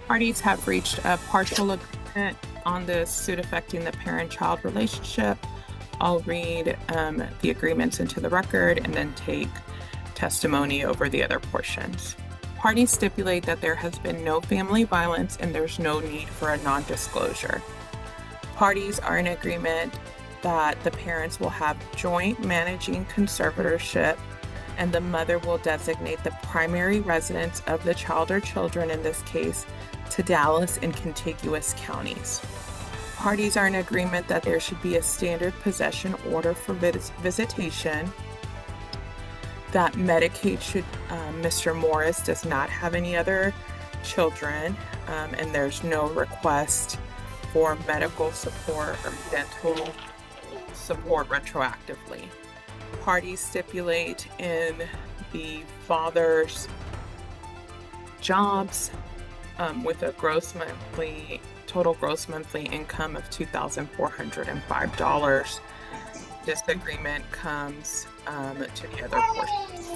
Parties have reached a partial agreement on this suit affecting the parent-child relationship. I'll read the agreements into the record and then take testimony over the other portions. Parties stipulate that there has been no family violence and there's no need for a non-disclosure. Parties are in agreement that the parents will have joint managing conservatorship and the mother will designate the primary residence of the child or children, in this case, to Dallas and contiguous counties. Parties are in agreement that there should be a standard possession order for visitation, that Medicaid should, Mr. Morris does not have any other children, and there's no request for medical support or dental support retroactively. Parties stipulate in the father's jobs with a total gross monthly income of $2,405. This agreement comes to the other portions.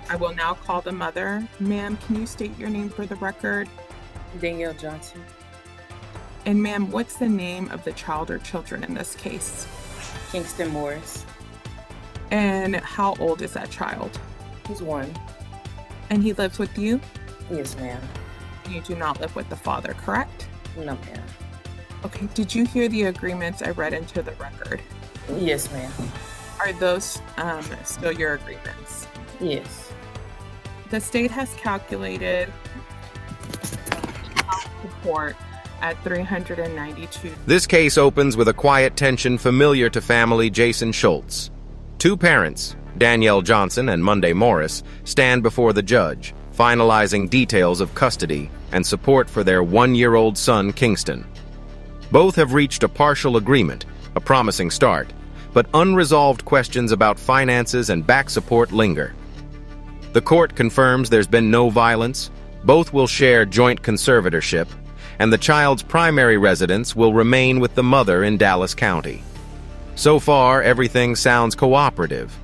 I will now call the mother. Ma'am, can you state your name for the record? Danielle Johnson. And ma'am, what's the name of the child or children in this case? Kingston Morris. And how old is that child? He's 1. And he lives with you? Yes, ma'am. You do not live with the father, correct? No, ma'am. Okay, did you hear the agreements I read into the record? Yes, ma'am. Are those still your agreements? Yes. The state has calculated support at $392. This case opens with a quiet tension familiar to family Jason Schultz. Two parents, Danielle Johnson and Monday Morris, stand before the judge, finalizing details of custody and support for their 1-year-old son, Kingston. Both have reached a partial agreement, a promising start, but unresolved questions about finances and back support linger. The court confirms there's been no violence, both will share joint conservatorship, and the child's primary residence will remain with the mother in Dallas County. So far, everything sounds cooperative.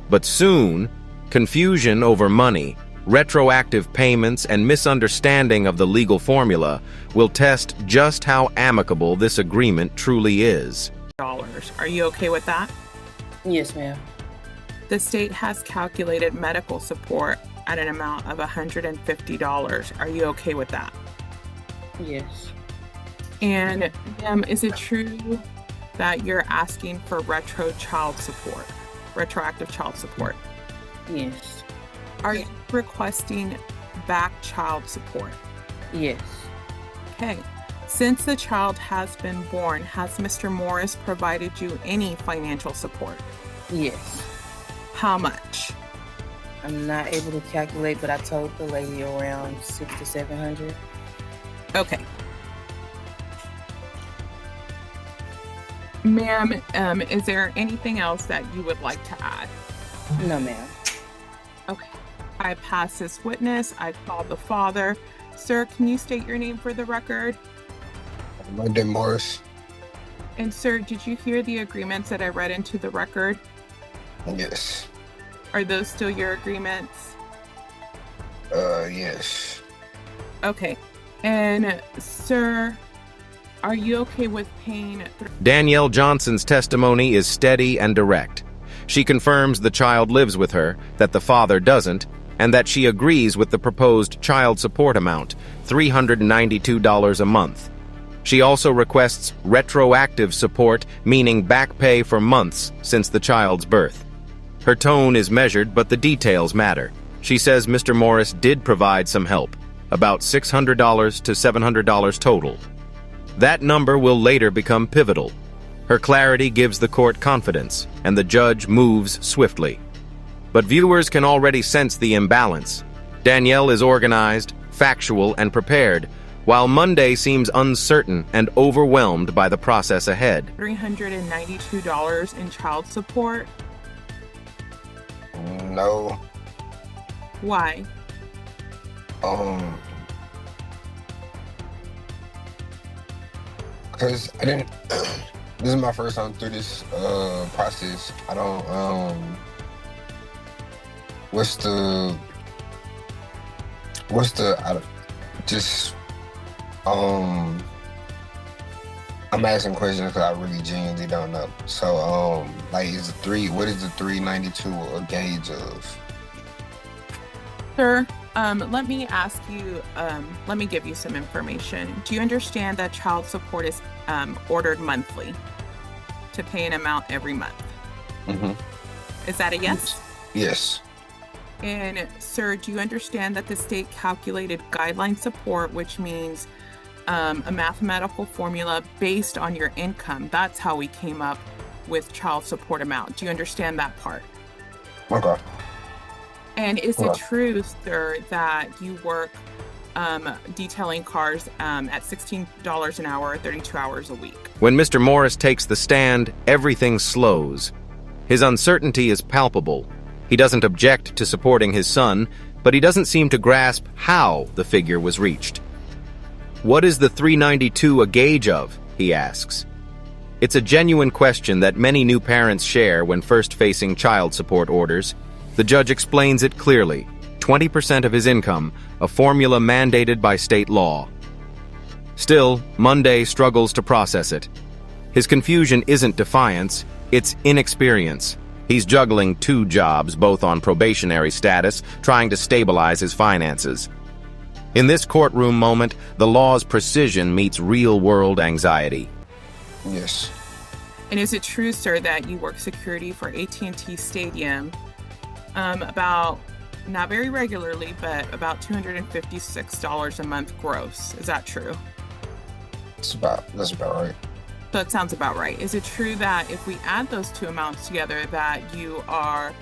But soon, confusion over money, retroactive payments, and misunderstanding of the legal formula will test just how amicable this agreement truly is. Are you okay with that? Yes, ma'am. The state has calculated medical support at an amount of $150. Are you okay with that? Yes. And is it true that you're asking for retroactive child support? Yes. Are you requesting back child support? Yes. Okay. Since the child has been born, has Mr. Morris provided you any financial support? Yes. How much? I'm not able to calculate, but I told the lady around $600 to $700. Okay. Ma'am, is there anything else that you would like to add? No, ma'am. Okay. I pass this witness. I call the father. Sir, can you state your name for the record? Monday Morris. And sir, did you hear the agreements that I read into the record? Yes. Are those still your agreements? Yes. Okay. And sir, are you okay with paying? Danielle Johnson's testimony is steady and direct. She confirms the child lives with her, that the father doesn't, and that she agrees with the proposed child support amount, $392 a month. She also requests retroactive support, meaning back pay for months since the child's birth. Her tone is measured, but the details matter. She says Mr. Morris did provide some help, about $600 to $700 total. That number will later become pivotal. Her clarity gives the court confidence, and the judge moves swiftly. But viewers can already sense the imbalance. Danielle is organized, factual, and prepared, while Monday seems uncertain and overwhelmed by the process ahead. $392 in child support? No. Why? Because I didn't. This is my first time through this process. I don't. What's the? I just Um, I'm asking questions because I really genuinely don't know. So, like, what is the 392 a gauge of? Sir, let me ask you, let me give you some information. Do you understand that child support is ordered monthly to pay an amount every month? Mm-hmm. Is that a yes? Yes. And sir, do you understand that the state calculated guideline support, which means a mathematical formula based on your income? That's how we came up with child support amount. Do you understand that part? Okay. And is it true, sir, that you work detailing cars at $16 an hour, 32 hours a week? When Mr. Morris takes the stand, everything slows. His uncertainty is palpable. He doesn't object to supporting his son, but he doesn't seem to grasp how the figure was reached. What is the 392 a gauge of? He asks. It's a genuine question that many new parents share when first facing child support orders. The judge explains it clearly. 20% of his income, a formula mandated by state law. Still, Monday struggles to process it. His confusion isn't defiance, it's inexperience. He's juggling 2 jobs, both on probationary status, trying to stabilize his finances. In this courtroom moment, the law's precision meets real-world anxiety. Yes. And is it true, sir, that you work security for AT&T Stadium about, not very regularly, but about $256 a month gross? Is that true? That's about right. So it sounds about right. Is it true that if we add those 2 amounts together, that you are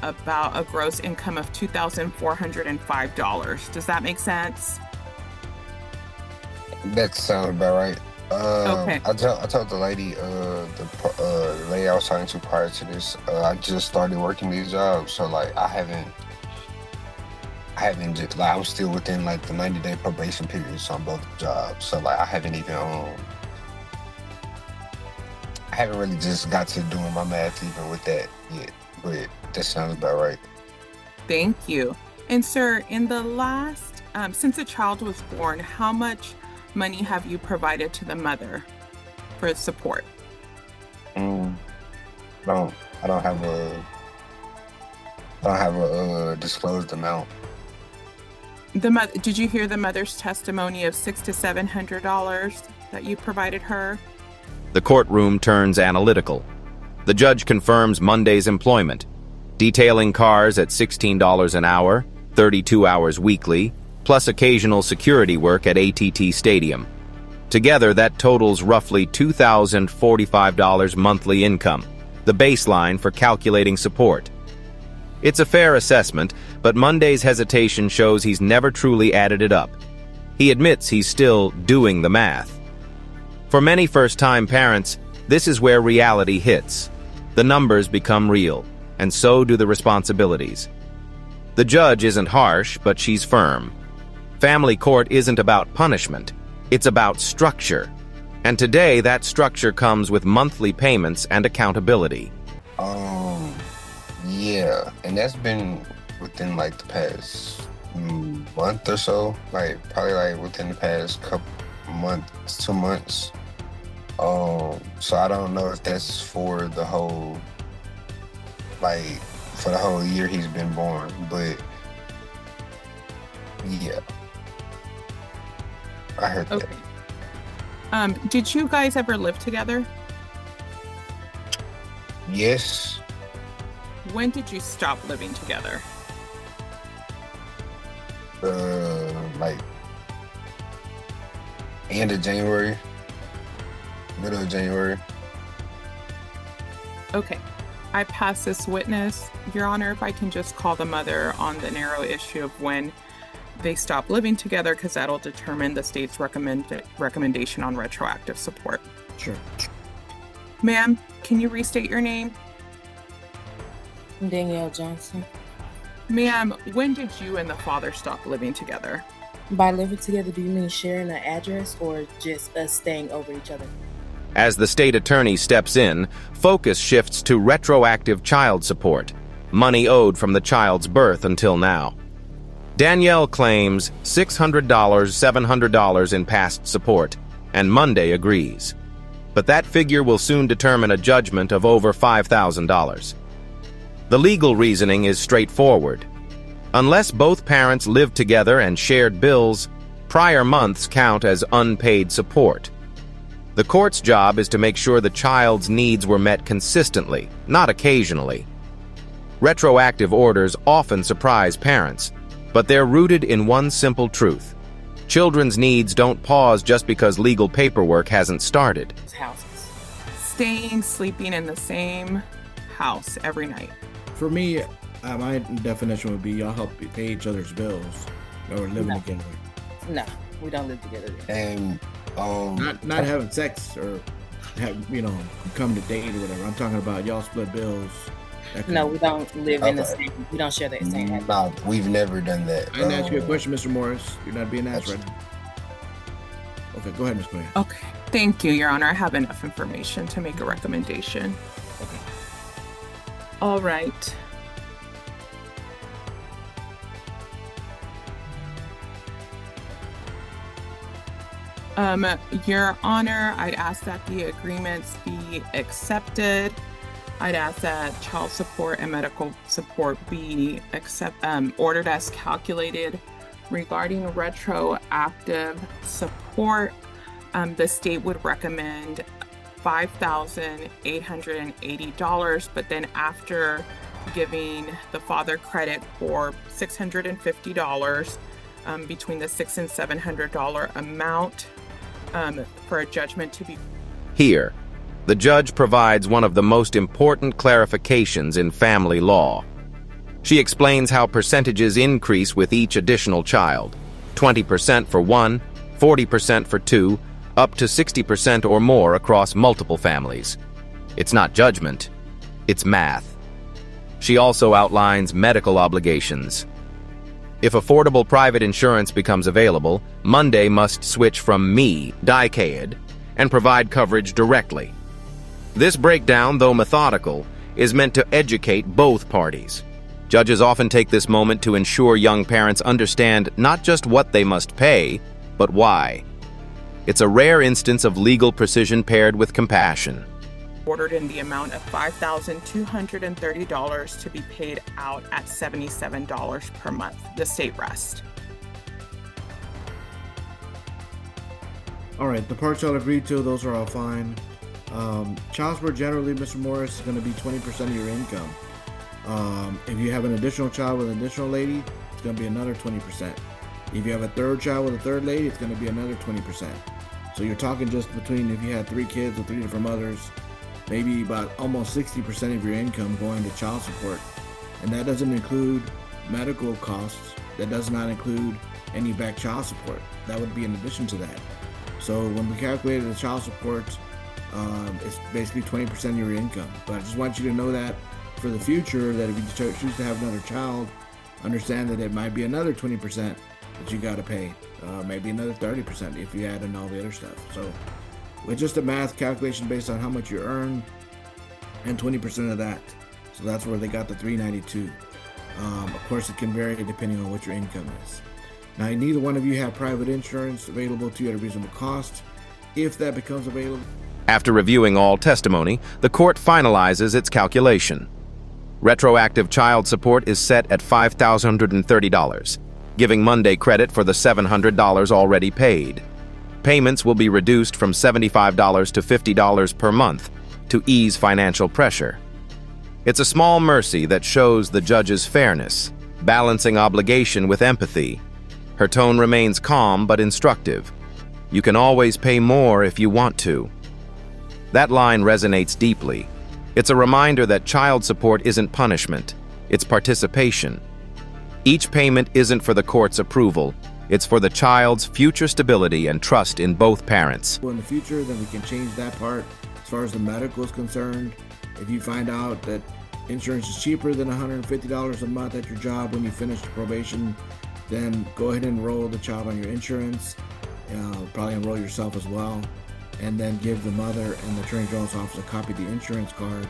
about a gross income of $2,405? Does that make sense? That sounds about right. Okay. I told the lady, the lady I was talking to prior to this, I just started working these jobs, so like I haven't just like I'm still within like the 90-day probation periods on both jobs, so like I haven't really just got to doing my math even with that yet, but that sounds about right. Thank you. And sir, in the last, since the child was born, how much money have you provided to the mother for support? I don't have a disclosed amount. Did you hear the mother's testimony of $600 to $700 that you provided her? The courtroom turns analytical. The judge confirms Monday's employment, detailing cars at $16 an hour, 32 hours weekly, plus occasional security work at AT&T Stadium. Together, that totals roughly $2,045 monthly income, the baseline for calculating support. It's a fair assessment, but Monday's hesitation shows he's never truly added it up. He admits he's still doing the math. For many first-time parents, this is where reality hits. The numbers become real, and so do the responsibilities. The judge isn't harsh, but she's firm. Family court isn't about punishment, it's about structure. And today, that structure comes with monthly payments and accountability. Yeah, and that's been within like the past month or so, like probably like within the past couple months, 2 months. So I don't know if that's for the whole year he's been born, but yeah, I heard that. Did you guys ever live together? Yes. When did you stop living together? Like end of January, middle of January. Okay. I pass this witness. Your Honor, if I can just call the mother on the narrow issue of when they stop living together, because that'll determine the state's recommendation on retroactive support. Sure. Ma'am, can you restate your name? Danielle Johnson. Ma'am, when did you and the father stop living together? By living together, do you mean sharing an address or just us staying over each other? As the state attorney steps in, focus shifts to retroactive child support, money owed from the child's birth until now. Danielle claims $600, $700 in past support, and Monday agrees. But that figure will soon determine a judgment of over $5,000. The legal reasoning is straightforward. Unless both parents lived together and shared bills, prior months count as unpaid support. The court's job is to make sure the child's needs were met consistently, not occasionally. Retroactive orders often surprise parents, but they're rooted in one simple truth. Children's needs don't pause just because legal paperwork hasn't started. Houses. Staying, sleeping in the same house every night. For me, my definition would be y'all help pay each other's bills or living together. No, we don't live together. And Not having sex or come to date or whatever. I'm talking about y'all split bills. No, we don't live in the same. We don't share that same house. no, we've never done that. I didn't ask you a question, Mr. Morris. You're not being asked right now. Okay, go ahead, Ms. Quinn. Okay, thank you, Your Honor. I have enough information to make a recommendation. Okay. All right. Your Honor, I'd ask that the agreements be accepted. I'd ask that child support and medical support be ordered as calculated. Regarding retroactive support, the state would recommend $5,880, but then after giving the father credit for $650 between the $600 and $700 amount for a judgment to be. Here, the judge provides one of the most important clarifications in family law. She explains how percentages increase with each additional child, 20% for one, 40% for two, up to 60% or more across multiple families. It's not judgment, it's math. She also outlines medical obligations. If affordable private insurance becomes available, Monday must switch from me, Dicaid, and provide coverage directly. This breakdown, though methodical, is meant to educate both parties. Judges often take this moment to ensure young parents understand not just what they must pay, but why. It's a rare instance of legal precision paired with compassion. Ordered in the amount of $5,230 to be paid out at $77 per month, the state rest. All right, the parts y'all agreed to, those are all fine. Child support generally, Mr. Morris, is going to be 20% of your income. If you have an additional child with an additional lady, it's going to be another 20%. If you have a third child with a third lady, it's going to be another 20%. So you're talking just between, if you had 3 kids with 3 different mothers, maybe about almost 60% of your income going to child support. And that doesn't include medical costs. That does not include any back child support. That would be in addition to that. So when we calculated the child support, it's basically 20% of your income. But I just want you to know that for the future, that if you choose to have another child, understand that it might be another 20% that you got to pay. Maybe another 30% if you add in all the other stuff. So it's just a math calculation based on how much you earn and 20% of that. So that's where they got the $392. Of course, it can vary depending on what your income is. Now, neither one of you have private insurance available to you at a reasonable cost. If that becomes available. After reviewing all testimony, the court finalizes its calculation. Retroactive child support is set at $5,130, giving Monday credit for the $700 already paid. Payments will be reduced from $75 to $50 per month to ease financial pressure. It's a small mercy that shows the judge's fairness, balancing obligation with empathy. Her tone remains calm but instructive. You can always pay more if you want to. That line resonates deeply. It's a reminder that child support isn't punishment, it's participation. Each payment isn't for the court's approval, it's for the child's future stability and trust in both parents. In the future, then we can change that part as far as the medical is concerned. If you find out that insurance is cheaper than $150 a month at your job when you finish probation, then go ahead and enroll the child on your insurance. Probably enroll yourself as well. And then give the mother and the Attorney General's office a copy of the insurance card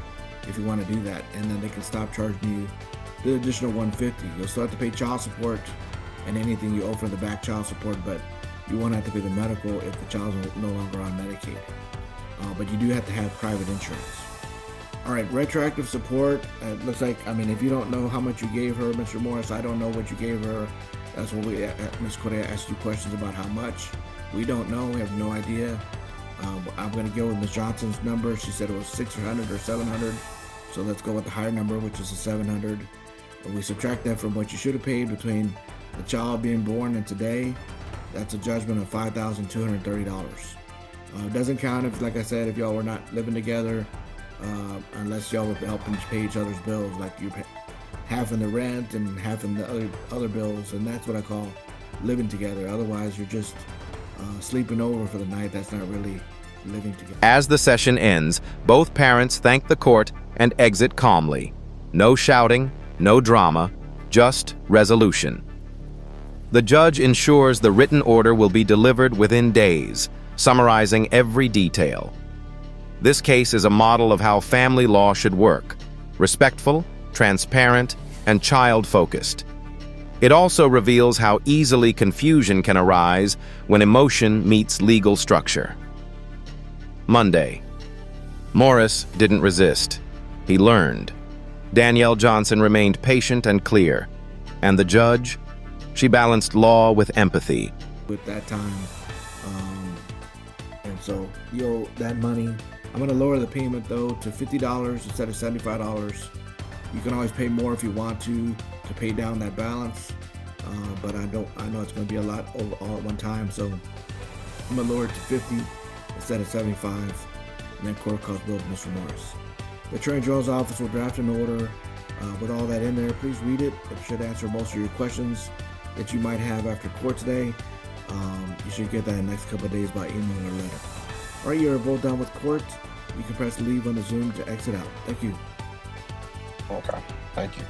if you want to do that. And then they can stop charging you the additional $150. You'll still have to pay child support and anything you owe for the back child support, but you won't have to pay the medical if the child's no longer on Medicaid. But you do have to have private insurance. All right, retroactive support. It looks like, if you don't know how much you gave her, Mr. Morris, I don't know what you gave her. That's what Ms. Correa asked you questions about how much. We don't know. We have no idea. I'm going to go with Ms. Johnson's number. She said it was 600 or 700. So let's go with the higher number, which is the 700. We subtract that from what you should have paid between the child being born and today. That's a judgment of $5,230. It doesn't count if, like I said, if y'all were not living together, unless y'all were helping pay each other's bills, like you half in the rent and half in the other bills, and that's what I call living together. Otherwise, you're just sleeping over for the night. That's not really living together. As the session ends, both parents thank the court and exit calmly. No shouting, no drama, just resolution. The judge ensures the written order will be delivered within days, summarizing every detail. This case is a model of how family law should work: respectful, transparent, and child-focused. It also reveals how easily confusion can arise when emotion meets legal structure. Monday. Morris didn't resist. He learned. Danielle Johnson remained patient and clear. And the judge? She balanced law with empathy. With that time, and so you owe that money. I'm going to lower the payment though to $50 instead of $75. You can always pay more if you want to pay down that balance, but I know it's going to be a lot all at one time, so I'm going to lower it to 50 instead of 75, and then court calls bill to Mr. Morris. The Attorney General's office will draft an order with all that in there. Please read it. It should answer most of your questions that you might have after court today. You should get that in the next couple of days by email or letter. All right, you're both done with court. You can press leave on the Zoom to exit out. Thank you. Okay, thank you.